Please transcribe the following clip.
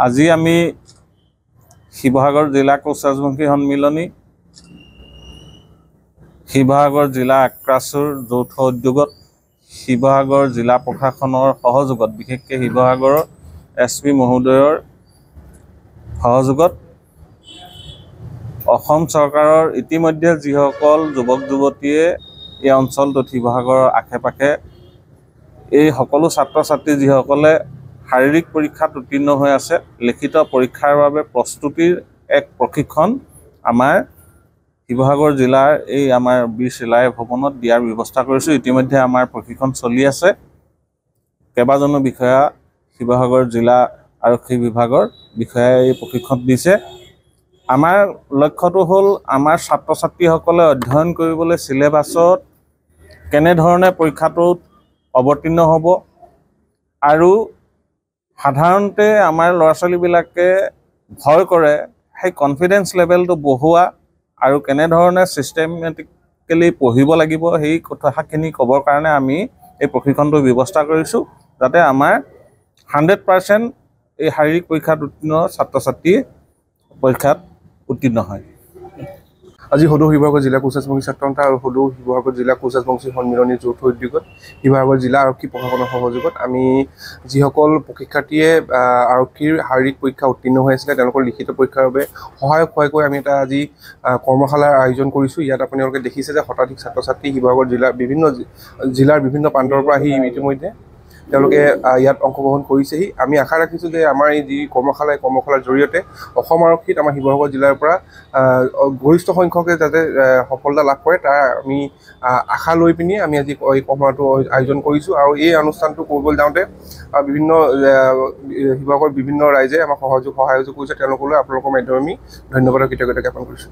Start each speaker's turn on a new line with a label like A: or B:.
A: আজি আমি শিৱসাগৰ জিলা কোচ ৰাজবংশী সন্মিলনী, শিৱসাগৰ জিলা আক্ৰাছুৰ যৌথ উদ্যোগত, শিৱসাগৰ জিলা প্ৰশাসনৰ সহযোগত, বিশেষকৈ শিৱসাগৰৰ SP মহোদয়ৰ সহযোগত অসম চৰকাৰৰ ইতিমধ্যে যিসকল যুৱক যুৱতীয়ে এই অঞ্চলটোত শিৱসাগৰৰ আশে পাশে এই সকলো ছাত্ৰ ছাত্ৰী যিসকলে শাৰীৰিক পৰীক্ষাত উত্তীৰ্ণ হৈ আছে, লিখিত পৰীক্ষাৰ বাবে প্ৰস্তুতিৰ এক প্ৰশিক্ষণ আমাৰ শিৱসাগৰ জিলাৰ এই আমাৰ বীৰ চিলাই ভৱনত দিয়াৰ ব্যৱস্থা কৰিছোঁ। ইতিমধ্যে আমাৰ প্ৰশিক্ষণ চলি আছে। কেইবাজনো বিষয়া শিৱসাগৰ জিলা আৰক্ষী বিভাগৰ বিষয়াই এই প্ৰশিক্ষণ দিছে। আমাৰ লক্ষ্যটো হ'ল আমাৰ ছাত্ৰ ছাত্ৰীসকলে অধ্যয়ন কৰিবলৈ চিলেবাছত কেনেধৰণে পৰীক্ষাটোত অৱতীৰ্ণ হ'ব আৰু সাধাৰণতে আমাৰ ল'ৰা ছোৱালীবিলাকে ভয় কৰে, সেই কনফিডেন্স লেভেলটো বঢ়োৱা আৰু কেনেধৰণে ছিষ্টেমেটিকেলি পঢ়িব লাগিব সেই কথাখিনি ক'বৰ কাৰণে আমি এই প্ৰশিক্ষণটোৰ ব্যৱস্থা কৰিছোঁ, যাতে আমাৰ 100% এই শাৰীৰিক পৰীক্ষাত উত্তীৰ্ণ ছাত্ৰ ছাত্ৰী পৰীক্ষাত উত্তীৰ্ণ হয়।
B: আজি সদৌ শিৱসাগৰ জিলা কোচ ৰাজবংশী ছাত্ৰ সন্থা আৰু সদৌ শিৱসাগৰ জিলা কোচ ৰাজবংশী সন্মিলনীৰ যৌথ উদ্যোগত শিৱসাগৰ জিলা আৰক্ষী প্ৰশাসনৰ সহযোগত আমি যিসকল প্ৰশিক্ষাৰ্থীয়ে আৰক্ষীৰ শাৰীৰিক পৰীক্ষা উত্তীৰ্ণ হৈ আছিলে তেওঁলোকৰ লিখিত পৰীক্ষাৰ বাবে সহায়ক হোৱাকৈ আমি এটা আজি কৰ্মশালাৰ আয়োজন কৰিছোঁ। ইয়াত আপোনালোকে দেখিছে যে শতাধিক ছাত্ৰ ছাত্ৰী শিৱসাগৰ জিলাৰ বিভিন্ন প্ৰান্তৰ পৰা আহি ইতিমধ্যে তেওঁলোকে ইয়াত অংশগ্ৰহণ কৰিছেহি। আমি আশা ৰাখিছোঁ যে আমাৰ এই যি কৰ্মশালাৰ জৰিয়তে অসম আৰক্ষীত আমাৰ শিৱসাগৰ জিলাৰ পৰা গৰিষ্ঠ সংখ্যকে যাতে সফলতা লাভ কৰে তাৰ আমি আশা লৈ পিনি আমি আজি এই কৰ্মশালাটো আয়োজন কৰিছোঁ। আৰু এই অনুষ্ঠানটো কৰিবলৈ যাওঁতে শিৱসাগৰ বিভিন্ন ৰাইজে আমাক সহযোগ কৰিছে, তেওঁলোকলৈ আপোনালোকৰ মাধ্যমে আমি ধন্যবাদ আৰু কৃতজ্ঞতা জ্ঞাপন কৰিছোঁ।